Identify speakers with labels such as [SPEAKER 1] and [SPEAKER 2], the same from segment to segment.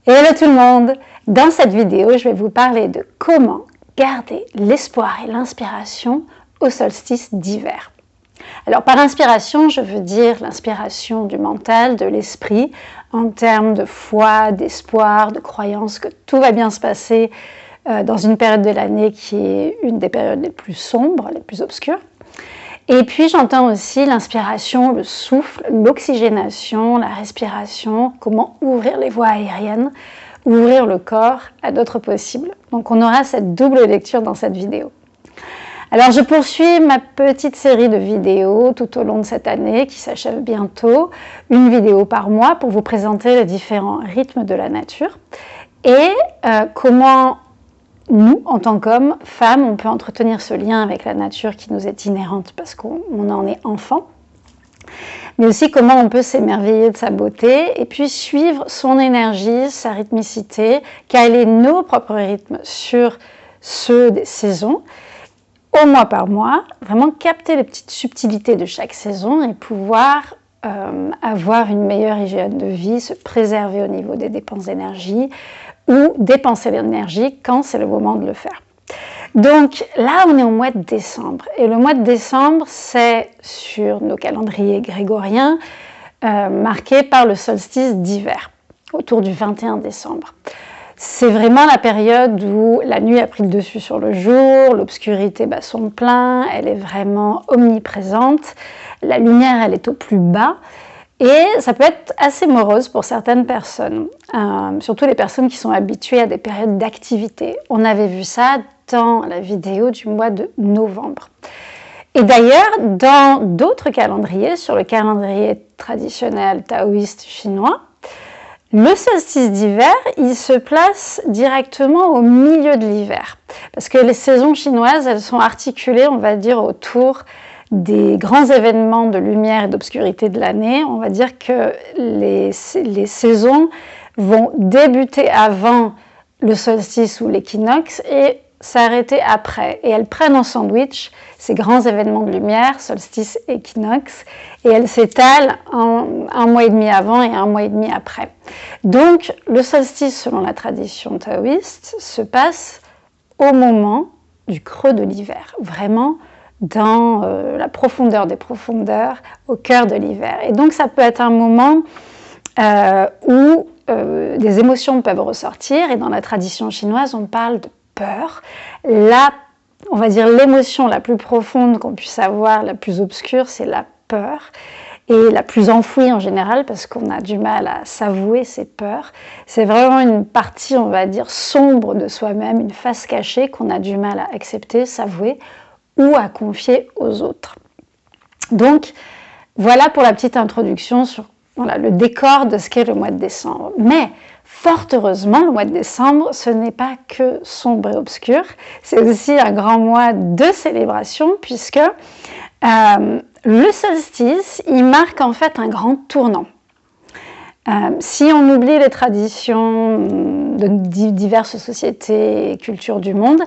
[SPEAKER 1] Hello tout le monde! Dans cette vidéo, je vais vous parler de comment garder l'espoir et l'inspiration au solstice d'hiver. Alors par inspiration, je veux dire l'inspiration du mental, de l'esprit, en termes de foi, d'espoir, de croyance que tout va bien se passer dans une période de l'année qui est une des périodes les plus sombres, les plus obscures. Et puis j'entends aussi l'inspiration, le souffle, l'oxygénation, la respiration, comment ouvrir les voies aériennes, ouvrir le corps à d'autres possibles. Donc on aura cette double lecture dans cette vidéo. Alors je poursuis ma petite série de vidéos tout au long de cette année qui s'achève bientôt, une vidéo par mois pour vous présenter les différents rythmes de la nature et comment nous, en tant qu'hommes, femmes, on peut entretenir ce lien avec la nature qui nous est inhérente parce qu'on en est enfant, mais aussi comment on peut s'émerveiller de sa beauté et puis suivre son énergie, sa rythmicité, caler nos propres rythmes sur ceux des saisons, au mois par mois, vraiment capter les petites subtilités de chaque saison et pouvoir avoir une meilleure hygiène de vie, se préserver au niveau des dépenses d'énergie, ou dépenser l'énergie quand c'est le moment de le faire. Donc là, on est au mois de décembre. Et le mois de décembre, c'est sur nos calendriers grégoriens marqué par le solstice d'hiver, autour du 21 décembre. C'est vraiment la période où la nuit a pris le dessus sur le jour, l'obscurité bat son plein, elle est vraiment omniprésente, la lumière, elle est au plus bas. Et ça peut être assez morose pour certaines personnes, surtout les personnes qui sont habituées à des périodes d'activité. On avait vu ça dans la vidéo du mois de novembre. Et d'ailleurs, dans d'autres calendriers, sur le calendrier traditionnel taoïste chinois, le solstice d'hiver, il se place directement au milieu de l'hiver. Parce que les saisons chinoises, elles sont articulées, on va dire, autour des grands événements de lumière et d'obscurité de l'année. On va dire que les saisons vont débuter avant le solstice ou l'équinoxe et s'arrêter après. Et elles prennent en sandwich ces grands événements de lumière, solstice, équinoxe, et elles s'étalent un mois et demi avant et un mois et demi après. Donc le solstice, selon la tradition taoïste, se passe au moment du creux de l'hiver, vraiment dans la profondeur des profondeurs, au cœur de l'hiver. Et donc ça peut être un moment où des émotions peuvent ressortir, et dans la tradition chinoise, on parle de peur. Là, on va dire l'émotion la plus profonde qu'on puisse avoir, la plus obscure, c'est la peur, et la plus enfouie en général, parce qu'on a du mal à s'avouer ses peurs. C'est vraiment une partie, on va dire, sombre de soi-même, une face cachée qu'on a du mal à accepter, s'avouer, ou à confier aux autres. Donc, voilà pour la petite introduction sur le décor de ce qu'est le mois de décembre. Mais, fort heureusement, le mois de décembre, ce n'est pas que sombre et obscur, c'est aussi un grand mois de célébration, puisque le solstice, il marque en fait un grand tournant. Si on oublie les traditions de diverses sociétés et cultures du monde,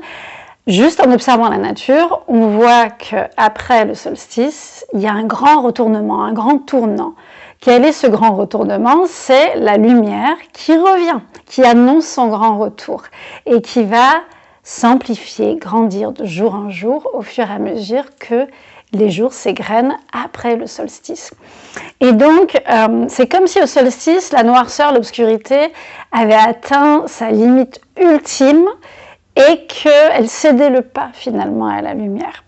[SPEAKER 1] juste en observant la nature, on voit qu'après le solstice, il y a un grand retournement, un grand tournant. Quel est ce grand retournement? C'est la lumière qui revient, qui annonce son grand retour et qui va s'amplifier, grandir de jour en jour au fur et à mesure que les jours s'égrènent après le solstice. Et donc, c'est comme si au solstice, la noirceur, l'obscurité avait atteint sa limite ultime et qu'elle cédait le pas finalement à la lumière,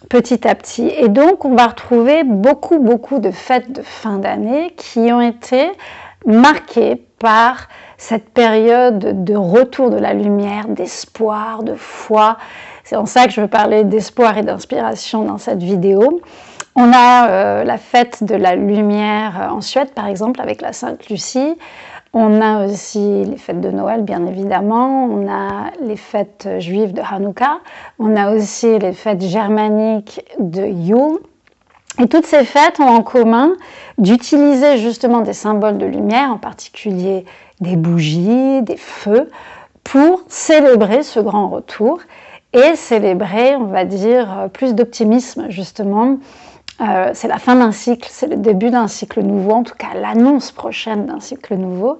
[SPEAKER 1] petit à petit. Et donc, on va retrouver beaucoup de fêtes de fin d'année qui ont été marquées par cette période de retour de la lumière, d'espoir, de foi. C'est en ça que je veux parler d'espoir et d'inspiration dans cette vidéo. On a la fête de la lumière en Suède, par exemple, avec la Sainte Lucie. On a aussi les fêtes de Noël, bien évidemment. On a les fêtes juives de Hanouka. On a aussi les fêtes germaniques de Yule. Et toutes ces fêtes ont en commun d'utiliser justement des symboles de lumière, en particulier des bougies, des feux, pour célébrer ce grand retour et célébrer, on va dire, plus d'optimisme justement c'est la fin d'un cycle, c'est le début d'un cycle nouveau, en tout cas l'annonce prochaine d'un cycle nouveau.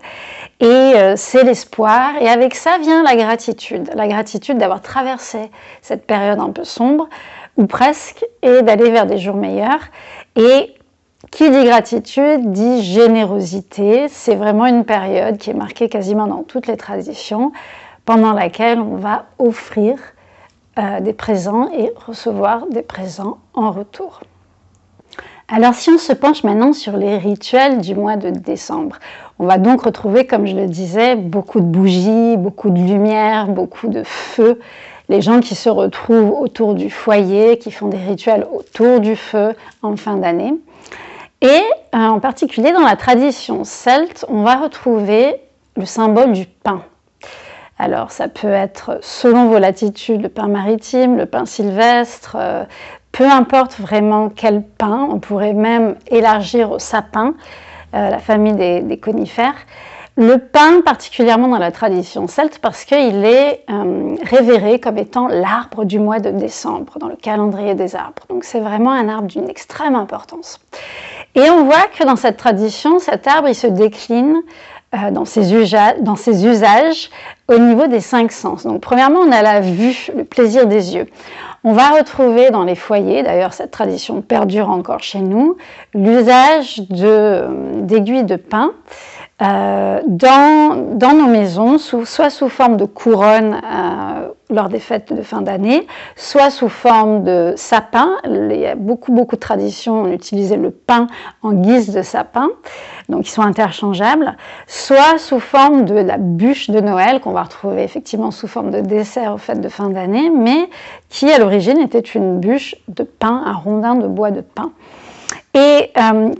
[SPEAKER 1] Et c'est l'espoir. Et avec ça vient la gratitude d'avoir traversé cette période un peu sombre, ou presque, et d'aller vers des jours meilleurs. Et qui dit gratitude dit générosité. C'est vraiment une période qui est marquée quasiment dans toutes les traditions, pendant laquelle on va offrir des présents et recevoir des présents en retour. Alors si on se penche maintenant sur les rituels du mois de décembre, on va donc retrouver, comme je le disais, beaucoup de bougies, beaucoup de lumière, beaucoup de feu. Les gens qui se retrouvent autour du foyer, qui font des rituels autour du feu en fin d'année. Et en particulier dans la tradition celte, on va retrouver le symbole du pain. Alors ça peut être, selon vos latitudes, le pain maritime, le pain sylvestre, peu importe vraiment quel pain, on pourrait même élargir au sapin, la famille des conifères. Le pain, particulièrement dans la tradition celte, parce qu'il est révéré comme étant l'arbre du mois de décembre, dans le calendrier des arbres. Donc c'est vraiment un arbre d'une extrême importance. Et on voit que dans cette tradition, cet arbre, il se décline dans ses usages au niveau des 5 sens. Donc premièrement, on a la vue, le plaisir des yeux. On va retrouver dans les foyers, d'ailleurs cette tradition perdure encore chez nous, l'usage d'aiguilles de pin dans nos maisons, soit sous forme de couronne lors des fêtes de fin d'année, soit sous forme de sapin. Il y a beaucoup de traditions, on utilisait le pain en guise de sapin, donc ils sont interchangeables, soit sous forme de la bûche de Noël, qu'on va retrouver effectivement sous forme de dessert aux fêtes de fin d'année, mais qui à l'origine était une bûche de pain, un rondin de bois de pin. Et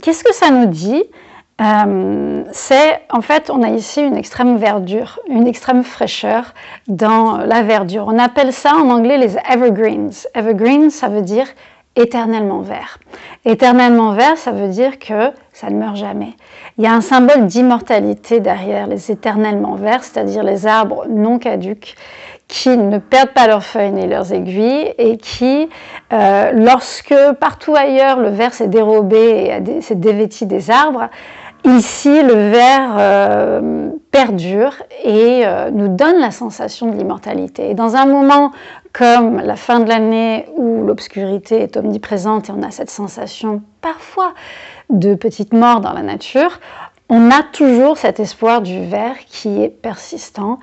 [SPEAKER 1] qu'est-ce que ça nous dit ? C'est en fait, on a ici une extrême verdure, une extrême fraîcheur dans la verdure. On appelle ça en anglais les evergreens. Evergreen, ça veut dire éternellement vert. Éternellement vert, ça veut dire que ça ne meurt jamais. Il y a un symbole d'immortalité derrière les éternellement verts, c'est-à-dire les arbres non caducs qui ne perdent pas leurs feuilles ni leurs aiguilles et qui, lorsque partout ailleurs le vert s'est dérobé et s'est dévêti des arbres, ici, le vert perdure et nous donne la sensation de l'immortalité. Et dans un moment comme la fin de l'année où l'obscurité est omniprésente et on a cette sensation parfois de petite mort dans la nature, on a toujours cet espoir du vert qui est persistant,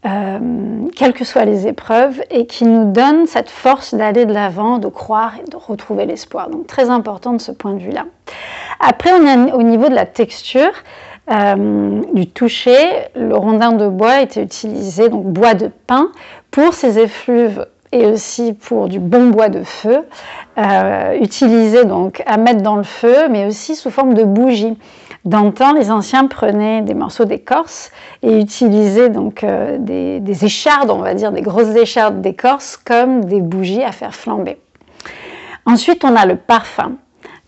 [SPEAKER 1] quelles que soient les épreuves, et qui nous donne cette force d'aller de l'avant, de croire et de retrouver l'espoir. Donc très important de ce point de vue-là. Après, on a au niveau de la texture, du toucher, le rondin de bois était utilisé, donc bois de pin, pour ses effluves et aussi pour du bon bois de feu, utilisé donc à mettre dans le feu, mais aussi sous forme de bougie. Dans le temps, les anciens prenaient des morceaux d'écorce et utilisaient donc des échardes, on va dire, des grosses échardes d'écorce comme des bougies à faire flamber. Ensuite, on a le parfum.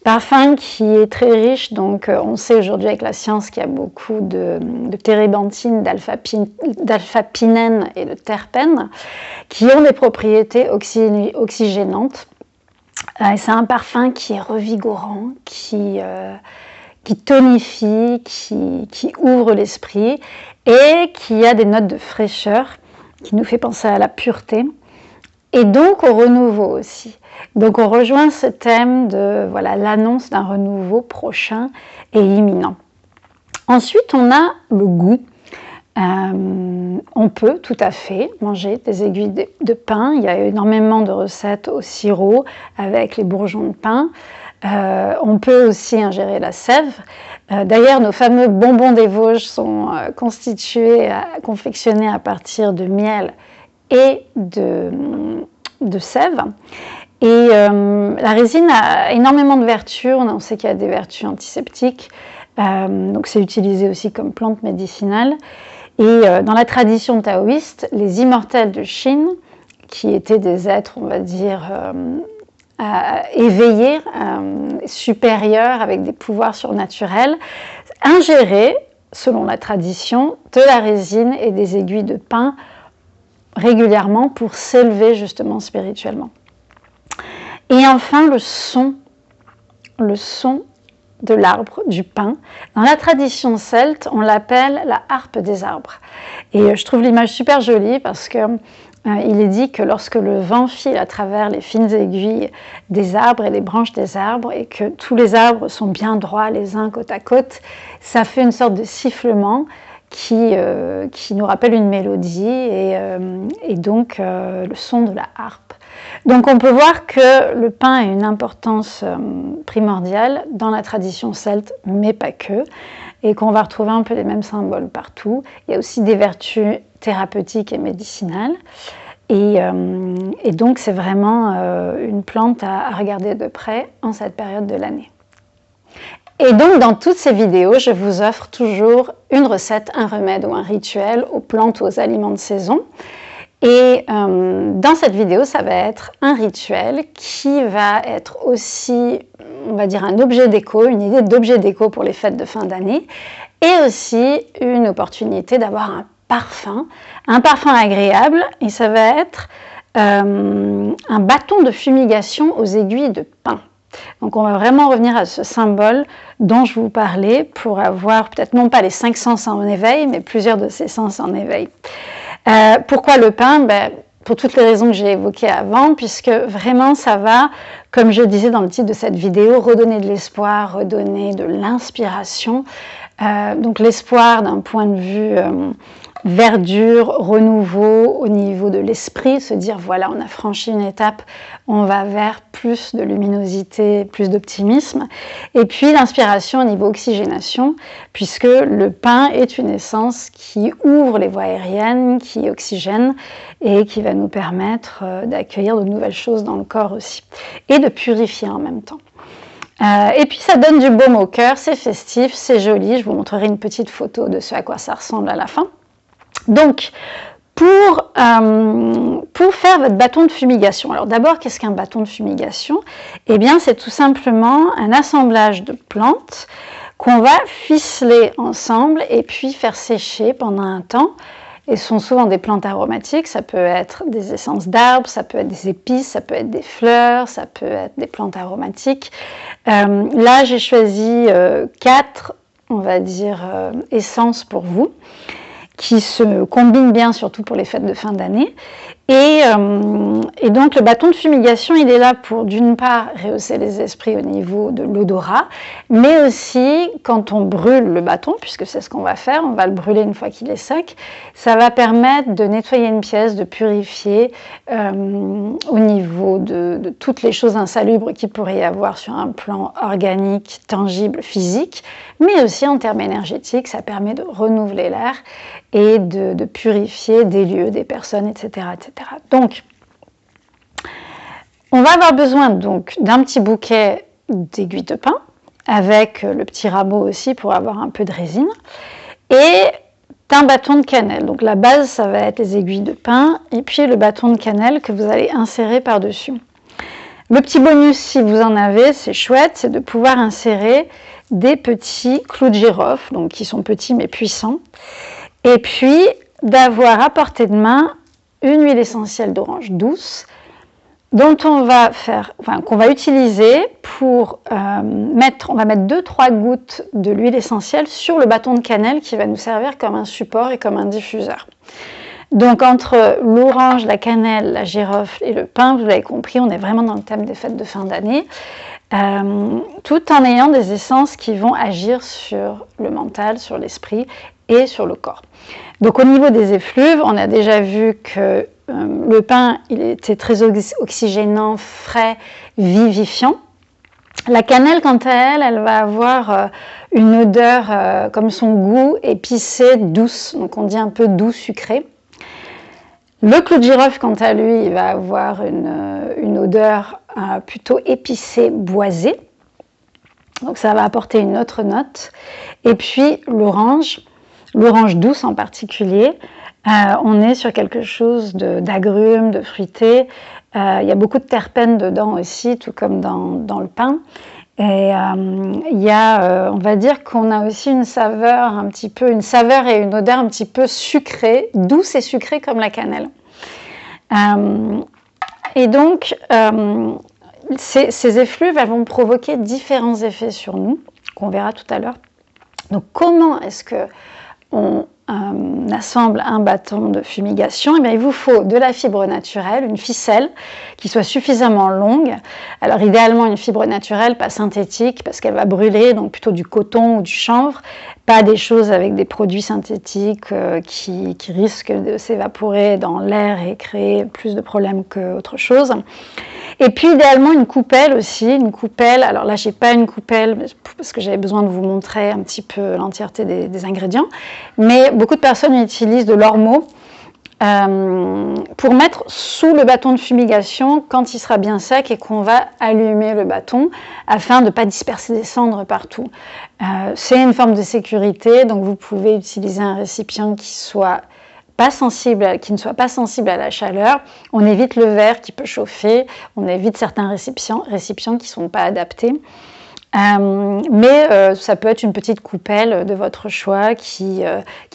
[SPEAKER 1] Parfum qui est très riche, donc on sait aujourd'hui avec la science qu'il y a beaucoup de térébenthine, d'alpha-pinène et de terpènes qui ont des propriétés oxygénantes. C'est un parfum qui est revigorant, qui tonifie, qui ouvre l'esprit et qui a des notes de fraîcheur, qui nous fait penser à la pureté et donc au renouveau aussi. Donc on rejoint ce thème de l'annonce d'un renouveau prochain et imminent. Ensuite, on a le goût. On peut tout à fait manger des aiguilles de pain. Il y a énormément de recettes au sirop avec les bourgeons de pain. On peut aussi ingérer la sève. D'ailleurs, nos fameux bonbons des Vosges sont confectionnés à partir de miel et de sève. Et la résine a énormément de vertus. On sait qu'il y a des vertus antiseptiques. Donc c'est utilisé aussi comme plante médicinale. Et dans la tradition taoïste, les immortels de Chine, qui étaient des êtres, on va dire, éveillés, supérieurs, avec des pouvoirs surnaturels, ingéraient, selon la tradition, de la résine et des aiguilles de pin régulièrement pour s'élever justement spirituellement. Et enfin, le son. le son de l'arbre, du pin. Dans la tradition celte, on l'appelle la harpe des arbres. Et je trouve l'image super jolie parce que il est dit que lorsque le vent file à travers les fines aiguilles des arbres et les branches des arbres et que tous les arbres sont bien droits les uns côte à côte, ça fait une sorte de sifflement qui nous rappelle une mélodie et donc le son de la harpe. Donc on peut voir que le pin a une importance primordiale dans la tradition celte, mais pas que, et qu'on va retrouver un peu les mêmes symboles partout. Il y a aussi des vertus thérapeutiques et médicinales. Et donc c'est vraiment une plante à regarder de près en cette période de l'année. Et donc dans toutes ces vidéos, je vous offre toujours une recette, un remède ou un rituel aux plantes ou aux aliments de saison. Et dans cette vidéo, ça va être un rituel qui va être aussi, on va dire, un objet déco, une idée d'objet déco pour les fêtes de fin d'année, et aussi une opportunité d'avoir un parfum agréable, et ça va être un bâton de fumigation aux aiguilles de pin. Donc on va vraiment revenir à ce symbole dont je vous parlais pour avoir peut-être non pas les 5 sens en éveil, mais plusieurs de ces sens en éveil. Pourquoi le pin? Pour toutes les raisons que j'ai évoquées avant, puisque vraiment ça va, comme je disais dans le titre de cette vidéo, redonner de l'espoir, redonner de l'inspiration. Donc l'espoir d'un point de vue verdure, renouveau au niveau de l'esprit, se dire voilà, on a franchi une étape, on va vers plus de luminosité, plus d'optimisme. Et puis l'inspiration au niveau oxygénation, puisque le pin est une essence qui ouvre les voies aériennes, qui oxygène et qui va nous permettre d'accueillir de nouvelles choses dans le corps aussi, et de purifier en même temps. Et puis ça donne du baume au cœur, c'est festif, c'est joli, je vous montrerai une petite photo de ce à quoi ça ressemble à la fin. Donc, pour faire votre bâton de fumigation, alors d'abord, qu'est-ce qu'un bâton de fumigation? Eh bien, c'est tout simplement un assemblage de plantes qu'on va ficeler ensemble et puis faire sécher pendant un temps. Et ce sont souvent des plantes aromatiques, ça peut être des essences d'arbres, ça peut être des épices, ça peut être des fleurs, ça peut être des plantes aromatiques. Là, j'ai choisi 4, on va dire, essences pour vous, qui se combinent bien, surtout pour les fêtes de fin d'année. Et donc le bâton de fumigation, il est là pour d'une part rehausser les esprits au niveau de l'odorat, mais aussi quand on brûle le bâton, puisque c'est ce qu'on va faire, on va le brûler une fois qu'il est sec, ça va permettre de nettoyer une pièce, de purifier au niveau de toutes les choses insalubres qu'il pourrait y avoir sur un plan organique, tangible, physique, mais aussi en termes énergétiques, ça permet de renouveler l'air et de purifier des lieux, des personnes, etc., etc. Donc, on va avoir besoin donc d'un petit bouquet d'aiguilles de pin, avec le petit rameau aussi pour avoir un peu de résine, et d'un bâton de cannelle. Donc la base, ça va être les aiguilles de pin, et puis le bâton de cannelle que vous allez insérer par-dessus. Le petit bonus, si vous en avez, c'est chouette, c'est de pouvoir insérer des petits clous de girofle, donc qui sont petits mais puissants, et puis d'avoir à portée de main une huile essentielle d'orange douce dont qu'on va utiliser pour mettre 2-3 gouttes de l'huile essentielle sur le bâton de cannelle qui va nous servir comme un support et comme un diffuseur. Donc entre l'orange, la cannelle, la girofle et le pin, vous l'avez compris, on est vraiment dans le thème des fêtes de fin d'année, tout en ayant des essences qui vont agir sur le mental, sur l'esprit et sur le corps. Donc au niveau des effluves, on a déjà vu que le pin, il était très oxygénant, frais, vivifiant. La cannelle, quant à elle, elle va avoir une odeur comme son goût, épicée, douce, donc on dit un peu doux, sucré. Le clou de girofle, quant à lui, il va avoir une odeur plutôt épicée, boisée. Donc ça va apporter une autre note. Et puis l'orange douce en particulier, on est sur quelque chose d'agrumes, de fruité. Il y a beaucoup de terpènes dedans aussi, tout comme dans le pin. Et il y a, on va dire qu'on a aussi une saveur et une odeur un petit peu sucrée, douce et sucrée comme la cannelle. Et donc, ces effluves, elles vont provoquer différents effets sur nous, qu'on verra tout à l'heure. Donc, comment est-ce qu'on assemble un bâton de fumigation? Eh bien, il vous faut de la fibre naturelle, une ficelle qui soit suffisamment longue. Alors, idéalement, une fibre naturelle, pas synthétique, parce qu'elle va brûler, donc plutôt du coton ou du chanvre, pas des choses avec des produits synthétiques qui risquent de s'évaporer dans l'air et créer plus de problèmes qu'autre chose. Et puis idéalement une coupelle aussi, une coupelle, alors là j'ai pas une coupelle parce que j'avais besoin de vous montrer un petit peu l'entièreté des ingrédients, mais beaucoup de personnes utilisent de l'ormeau pour mettre sous le bâton de fumigation quand il sera bien sec et qu'on va allumer le bâton afin de ne pas disperser des cendres partout. C'est une forme de sécurité, donc vous pouvez utiliser un récipient qui ne soit pas sensible à la chaleur. On évite le verre qui peut chauffer, on évite certains récipients qui ne sont pas adaptés. Mais ça peut être une petite coupelle de votre choix qui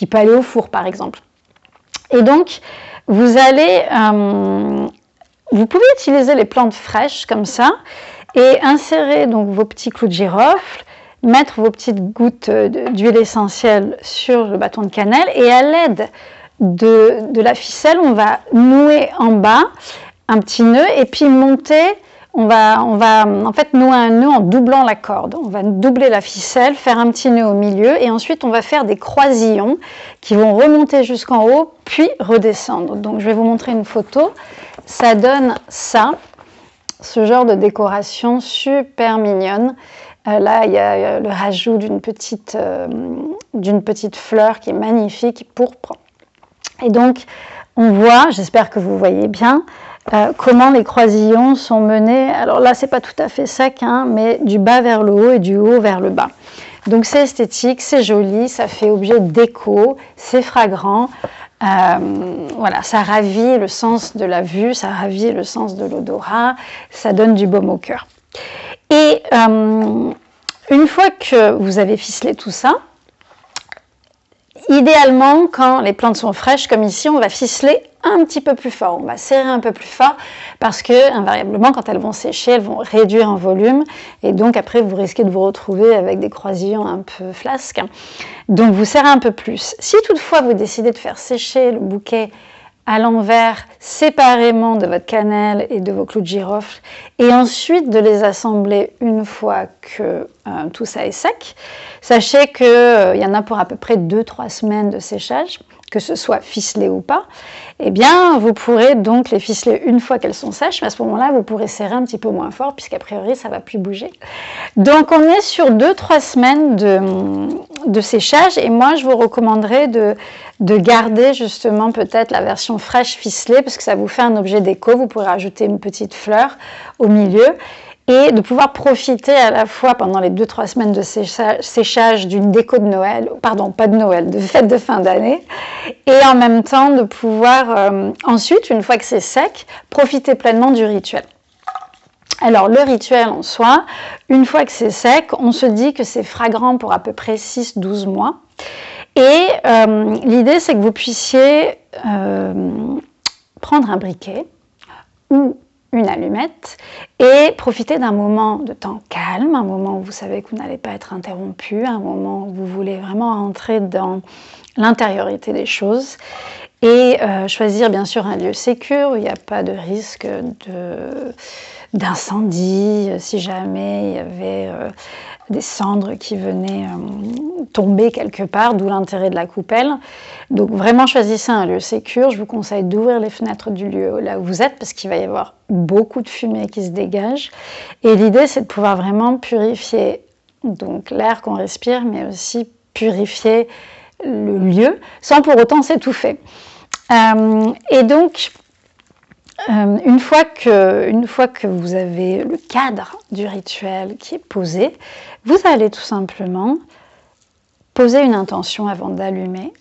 [SPEAKER 1] peut aller au four par exemple. Et donc, vous pouvez utiliser les plantes fraîches comme ça et insérer donc vos petits clous de girofle, mettre vos petites gouttes d'huile essentielle sur le bâton de cannelle et à l'aide de la ficelle, on va nouer en bas un petit nœud et puis monter. On va en fait nouer un nœud en doublant la corde. On va doubler la ficelle, faire un petit nœud au milieu et ensuite on va faire des croisillons qui vont remonter jusqu'en haut puis redescendre. Donc je vais vous montrer une photo. Ça donne ça, ce genre de décoration super mignonne. Là, il y a le rajout d'une petite fleur qui est magnifique, pourpre. Et donc, on voit, j'espère que vous voyez bien, comment les croisillons sont menés. Alors là, c'est pas tout à fait sec, hein, mais du bas vers le haut et du haut vers le bas. Donc c'est esthétique, c'est joli, ça fait objet de déco, c'est fragrant. Voilà, ça ravit le sens de la vue, ça ravit le sens de l'odorat, ça donne du baume au cœur. Et une fois que vous avez ficelé tout ça, idéalement, quand les plantes sont fraîches, comme ici, on va ficeler un petit peu plus fort. On va serrer un peu plus fort parce que, invariablement, quand elles vont sécher, elles vont réduire en volume. Et donc, après, vous risquez de vous retrouver avec des croisillons un peu flasques. Donc, vous serrez un peu plus. Si toutefois, vous décidez de faire sécher le bouquet à l'envers, séparément de votre cannelle et de vos clous de girofle, et ensuite de les assembler une fois que tout ça est sec. Sachez qu'il y en a pour à peu près 2-3 semaines de séchage, que ce soit ficelé ou pas. Eh bien, vous pourrez donc les ficeler une fois qu'elles sont sèches, mais à ce moment-là, vous pourrez serrer un petit peu moins fort, puisqu'a priori, ça ne va plus bouger. Donc, on est sur 2-3 semaines de séchage, et moi, je vous recommanderais de garder justement peut-être la version fraîche ficelée, parce que ça vous fait un objet déco. Vous pourrez rajouter une petite fleur au milieu, et de pouvoir profiter à la fois pendant les 2-3 semaines de séchage d'une déco de Noël, pardon, pas de Noël, de fête de fin d'année, et en même temps de pouvoir ensuite, une fois que c'est sec, profiter pleinement du rituel. Alors le rituel en soi, une fois que c'est sec, on se dit que c'est fragrant pour à peu près 6-12 mois, et l'idée c'est que vous puissiez prendre un briquet ou une allumette et profiter d'un moment de temps calme, un moment où vous savez que vous n'allez pas être interrompu, un moment où vous voulez vraiment entrer dans l'intériorité des choses et choisir bien sûr un lieu sécure où il n'y a pas de risque d'incendie, si jamais il y avait des cendres qui venaient tomber quelque part, d'où l'intérêt de la coupelle. Donc vraiment choisissez un lieu sécure. Je vous conseille d'ouvrir les fenêtres du lieu là où vous êtes parce qu'il va y avoir beaucoup de fumée qui se dégage. Et l'idée c'est de pouvoir vraiment purifier donc l'air qu'on respire, mais aussi purifier le lieu sans pour autant s'étouffer. Et donc une fois que vous avez le cadre du rituel qui est posé, vous allez tout simplement poser une intention avant d'allumer.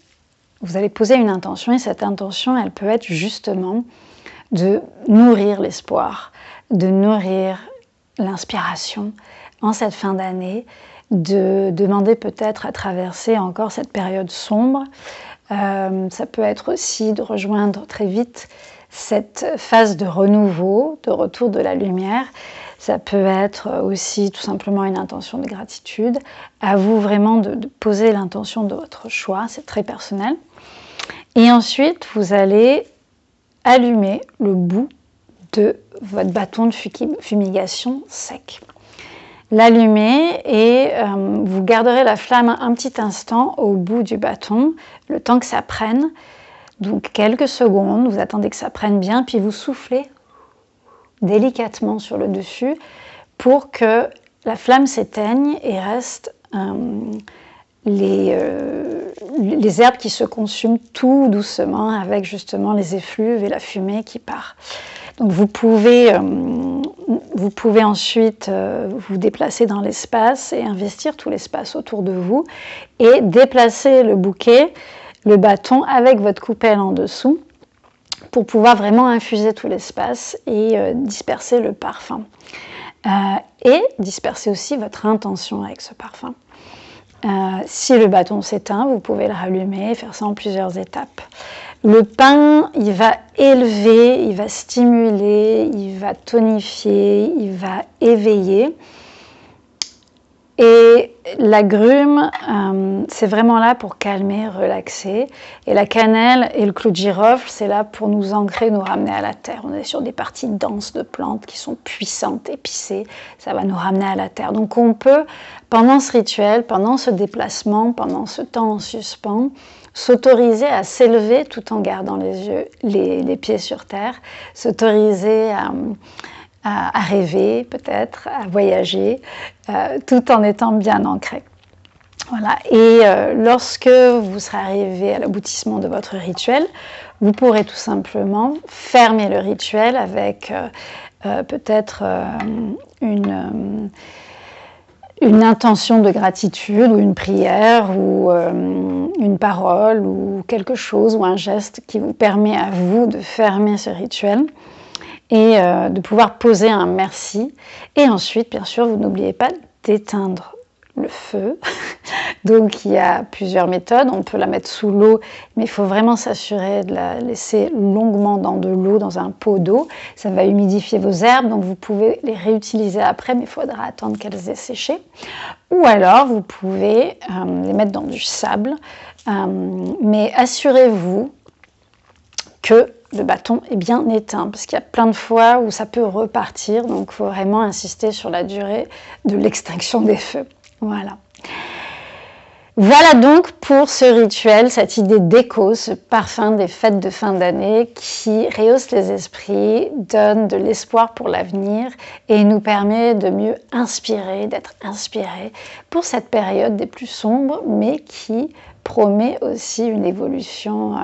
[SPEAKER 1] Vous allez poser une intention et cette intention, elle peut être justement de nourrir l'espoir, de nourrir l'inspiration en cette fin d'année, de demander peut-être à traverser encore cette période sombre. Ça peut être aussi de rejoindre très vite cette phase de renouveau, de retour de la lumière. ça peut être aussi tout simplement une intention de gratitude. À vous vraiment de poser l'intention de votre choix, c'est très personnel. Et ensuite, vous allez allumer le bout de votre bâton de fumigation sec. L'allumer et vous garderez la flamme un petit instant au bout du bâton, le temps que ça prenne. Donc quelques secondes, vous attendez que ça prenne bien, puis vous soufflez délicatement sur le dessus pour que la flamme s'éteigne et reste les herbes qui se consument tout doucement avec justement les effluves et la fumée qui part. Donc vous pouvez ensuite vous déplacer dans l'espace et investir tout l'espace autour de vous et déplacer le bouquet, le bâton avec votre coupelle en dessous pour pouvoir vraiment infuser tout l'espace et disperser le parfum. Et disperser aussi votre intention avec ce parfum. Si le bâton s'éteint, vous pouvez le rallumer et faire ça en plusieurs étapes. Le pain, il va élever, il va stimuler, il va tonifier, il va éveiller. Et l'agrume, c'est vraiment là pour calmer, relaxer. Et la cannelle et le clou de girofle, c'est là pour nous ancrer, nous ramener à la terre. On est sur des parties denses de plantes qui sont puissantes, épicées. Ça va nous ramener à la terre. Donc on peut, pendant ce rituel, pendant ce déplacement, pendant ce temps en suspens, s'autoriser à s'élever tout en gardant les pieds sur terre, s'autoriser à rêver peut-être, à voyager, tout en étant bien ancré. Voilà. Et lorsque vous serez arrivé à l'aboutissement de votre rituel, vous pourrez tout simplement fermer le rituel avec peut-être une intention de gratitude ou une prière ou une parole ou quelque chose ou un geste qui vous permet à vous de fermer ce rituel et de pouvoir poser un merci. Et ensuite, bien sûr, vous n'oubliez pas d'éteindre le feu. Donc, il y a plusieurs méthodes. On peut la mettre sous l'eau, mais il faut vraiment s'assurer de la laisser longuement dans de l'eau, dans un pot d'eau. Ça va humidifier vos herbes, donc vous pouvez les réutiliser après, mais il faudra attendre qu'elles aient séché. Ou alors, vous pouvez les mettre dans du sable, mais assurez-vous que le bâton est bien éteint, parce qu'il y a plein de fois où ça peut repartir, donc il faut vraiment insister sur la durée de l'extinction des feux. Voilà. Voilà donc pour ce rituel, cette idée d'écho, ce parfum des fêtes de fin d'année qui rehausse les esprits, donne de l'espoir pour l'avenir et nous permet de mieux inspirer, d'être inspiré pour cette période des plus sombres, mais qui promet aussi une évolution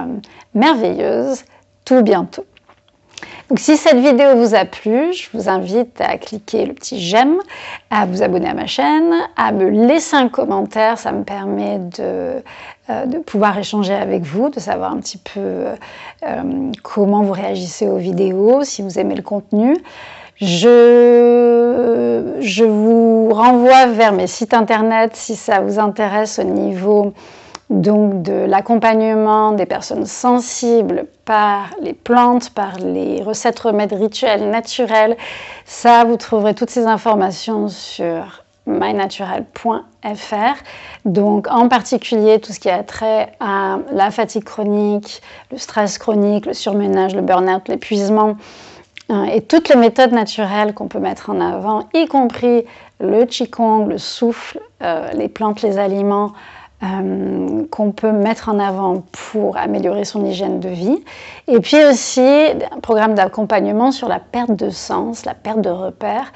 [SPEAKER 1] merveilleuse tout bientôt. Donc si cette vidéo vous a plu, je vous invite à cliquer le petit j'aime, à vous abonner à ma chaîne, à me laisser un commentaire, ça me permet de pouvoir échanger avec vous, de savoir un petit peu comment vous réagissez aux vidéos, si vous aimez le contenu. Je vous renvoie vers mes sites internet si ça vous intéresse au niveau donc de l'accompagnement des personnes sensibles par les plantes, par les recettes, remèdes, rituels naturels. Ça, vous trouverez toutes ces informations sur mynaturel.fr. Donc en particulier tout ce qui a trait à la fatigue chronique, le stress chronique, le surmenage, le burn-out, l'épuisement et toutes les méthodes naturelles qu'on peut mettre en avant, y compris le qigong, le souffle, les plantes, les aliments, qu'on peut mettre en avant pour améliorer son hygiène de vie. Et puis aussi un programme d'accompagnement sur la perte de sens, la perte de repères,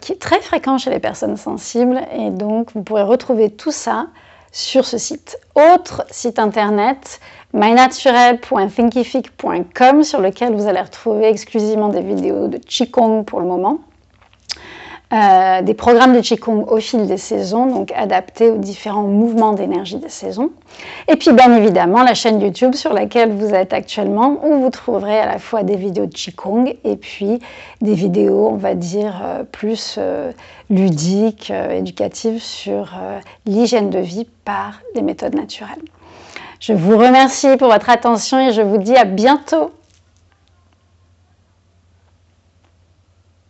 [SPEAKER 1] qui est très fréquent chez les personnes sensibles. Et donc vous pourrez retrouver tout ça sur ce site. Autre site internet, mynaturel.thinkific.com, sur lequel vous allez retrouver exclusivement des vidéos de qigong pour le moment. Des programmes de qigong au fil des saisons, donc adaptés aux différents mouvements d'énergie des saisons. Et puis bien évidemment la chaîne YouTube sur laquelle vous êtes actuellement, où vous trouverez à la fois des vidéos de qigong et puis des vidéos, on va dire, plus ludiques, éducatives sur l'hygiène de vie par les méthodes naturelles. Je vous remercie pour votre attention et je vous dis à bientôt.